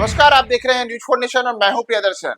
नमस्कार, आप देख रहे हैं न्यूज फोर नेशन और मैं हूं प्रियदर्शन।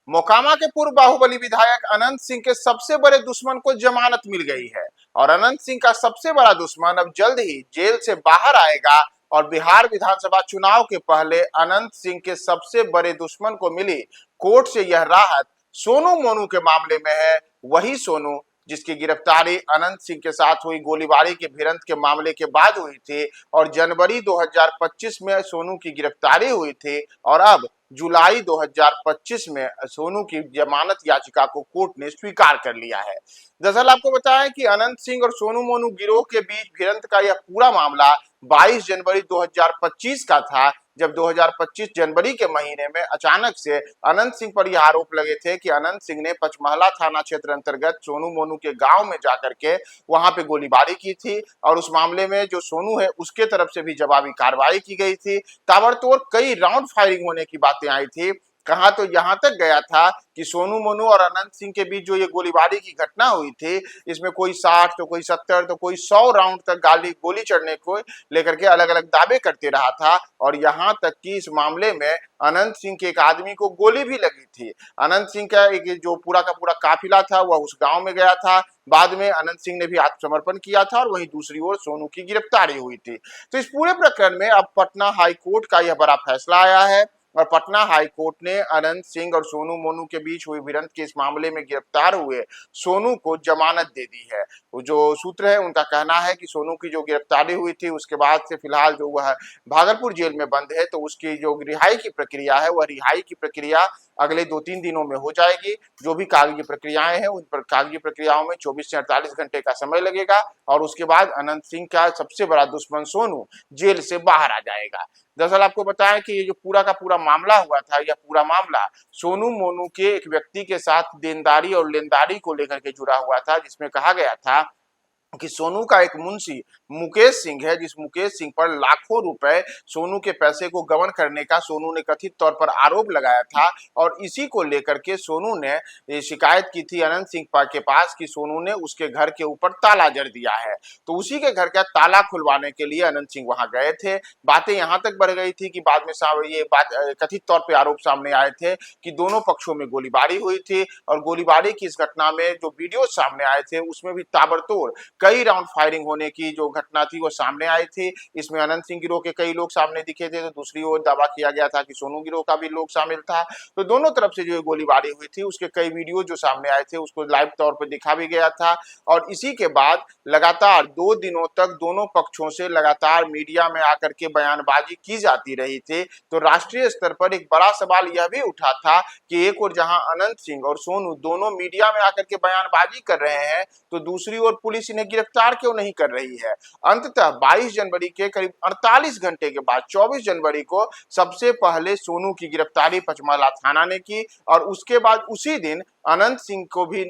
मोकामा के पूर्व बाहुबली विधायक अनंत सिंह के सबसे बड़े दुश्मन को जमानत मिल गई है और अनंत सिंह का सबसे बड़ा दुश्मन अब जल्द ही जेल से बाहर आएगा। और बिहार विधानसभा चुनाव के पहले अनंत सिंह के सबसे बड़े दुश्मन को मिली कोर्ट से यह राहत सोनू मोनू के मामले में है। वही सोनू जिसकी गिरफ्तारी अनंत सिंह के साथ हुई गोलीबारी के भिड़ंत के मामले के बाद हुई थी और जनवरी 2025 में सोनू की गिरफ्तारी हुई थी और अब जुलाई 2025 में सोनू की जमानत याचिका को कोर्ट ने स्वीकार कर लिया है। दरअसल आपको बताएं कि अनंत सिंह और सोनू मोनू गिरोह के बीच भिड़ंत का यह पूरा मामला 22 जनवरी 2025 का था, जब 2025 जनवरी के महीने में अचानक से अनंत सिंह पर यह आरोप लगे थे कि अनंत सिंह ने पचमहला थाना क्षेत्र अंतर्गत सोनू मोनू के गांव में जाकर के वहां पे गोलीबारी की थी और उस मामले में जो सोनू है उसके तरफ से भी जवाबी कार्रवाई की गई थी। ताबड़तोड़ कई राउंड फायरिंग होने की बातें आई थी। कहा तो यहां तक गया था कि सोनू मोनू और अनंत सिंह के बीच जो ये गोलीबारी की घटना हुई थी, इसमें कोई 60 तो कोई 70 तो कोई 100 राउंड तक गोली चढ़ने को लेकर के अलग अलग दावे करते रहा था। और यहां तक कि इस मामले में अनंत सिंह के एक आदमी को गोली भी लगी थी। अनंत सिंह का एक जो पूरा का पूरा काफिला था वह उस गांव में गया था। बाद में अनंत सिंह ने भी आत्मसमर्पण किया था और वहीं दूसरी ओर सोनू की गिरफ्तारी हुई थी। तो इस पूरे प्रकरण में अब पटना हाई कोर्ट का यह बड़ा फैसला आया है और पटना हाई कोर्ट ने अनंत सिंह और सोनू मोनू के बीच हुई भिड़ंत के इस मामले में गिरफ्तार हुए सोनू को जमानत दे दी है। जो सूत्र है उनका कहना है कि सोनू की जो गिरफ्तारी हुई थी उसके बाद से फिलहाल जो वह भागलपुर जेल में बंद है, तो उसकी जो रिहाई की प्रक्रिया है वह रिहाई की प्रक्रिया अगले 2-3 दिनों में हो जाएगी। जो भी कागजी प्रक्रियाएं हैं उन पर कागजी प्रक्रियाओं में 24 से 48 घंटे का समय लगेगा और उसके बाद अनंत सिंह का सबसे बड़ा दुश्मन सोनू जेल से बाहर आ जाएगा। दरअसल आपको बताएं कि ये जो पूरा का पूरा मामला हुआ था, यह पूरा मामला सोनू मोनू के एक व्यक्ति के साथ देनदारी और लेनदारी को लेकर के जुड़ा हुआ था, जिसमें कहा गया था कि सोनू का एक मुंशी मुकेश सिंह है, जिस मुकेश सिंह पर लाखों रुपए सोनू के पैसे को गबन करने का सोनू ने कथित तौर पर आरोप लगाया था। और इसी को लेकर के सोनू ने शिकायत की थी अनंत सिंह के पास कि सोनू ने उसके घर के ऊपर ताला जड़ दिया है। तो उसी के घर का ताला खुलवाने के लिए अनंत सिंह वहां गए थे। बातें यहां तक बढ़ गई थी कि बाद में ये बात कथित तौर पर आरोप सामने आए थे कि दोनों पक्षों में गोलीबारी हुई थी और गोलीबारी की इस घटना में जो वीडियो सामने आए थे उसमें भी ताबड़तोड़ कई राउंड फायरिंग होने की जो घटना थी वो सामने आई थी। इसमें अनंत सिंह गिरोह के कई लोग सामने दिखे थे, तो दूसरी ओर दावा किया गया था कि सोनू गिरोह का भी लोग शामिल था। तो दोनों तरफ से जो गोलीबारी हुई थी उसके कई वीडियो जो सामने आए थे उसको लाइव तौर पर दिखा भी गया था। और इसी के बाद लगातार 2 दिनों तक दोनों पक्षों से लगातार मीडिया में आकर के बयानबाजी की जाती रही थी। तो राष्ट्रीय स्तर पर एक बड़ा सवाल यह भी उठा था कि एक और जहां अनंत सिंह और सोनू दोनों मीडिया में आकर के बयानबाजी कर रहे हैं, तो दूसरी ओर पुलिस इन्हें गिरफ्तार क्यों नहीं कर रही है। अंततः 22 जनवरी के करीब 48 घंटे के बाद 24 जनवरी को सबसे पहले सोनू की गिरफ्तारी पचमहला थाना ने की और उसके बाद उसी दिन अनंत सिंह को भी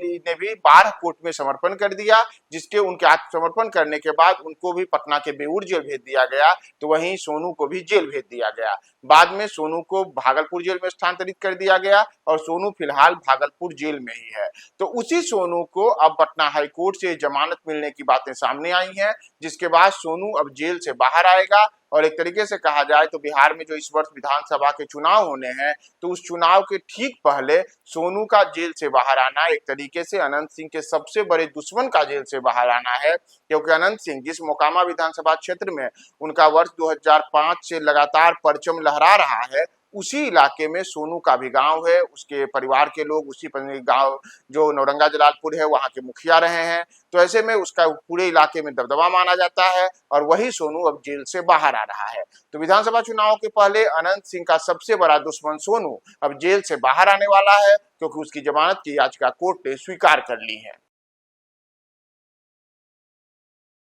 बारह कोर्ट में समर्पण कर दिया, जिसके उनके आत्मसमर्पण करने के बाद उनको भी पटना के बेऊर जेल भेज दिया गया। तो वहीं सोनू को भी जेल भेज दिया गया। बाद में सोनू को भागलपुर जेल में स्थानांतरित कर दिया गया और सोनू फिलहाल भागलपुर जेल में ही है। तो उसी सोनू को अब पटना हाई कोर्ट से जमानत मिलने की बातें सामने आई हैं, जिसके बाद सोनू अब जेल से बाहर आएगा। और एक तरीके से कहा जाए तो बिहार में जो इस वर्ष विधानसभा के चुनाव होने हैं, तो उस चुनाव के ठीक पहले सोनू का जेल से बाहर आना एक तरीके से अनंत सिंह के सबसे बड़े दुश्मन का जेल से बाहर आना है। क्योंकि अनंत सिंह जिस मोकामा विधानसभा क्षेत्र में उनका वर्ष 2005 से लगातार परचम लहरा रहा है, उसी इलाके में सोनू का भी गांव है। उसके परिवार के लोग उसी गांव जो नौरंगा जलालपुर है वहां के मुखिया रहे हैं। तो ऐसे में उसका पूरे इलाके में दबदबा माना जाता है और वही सोनू अब जेल से बाहर आ रहा है। तो विधानसभा चुनाव के पहले अनंत सिंह का सबसे बड़ा दुश्मन सोनू अब जेल से बाहर आने वाला है, क्योंकि उसकी जमानत की याचिका कोर्ट ने स्वीकार कर ली है।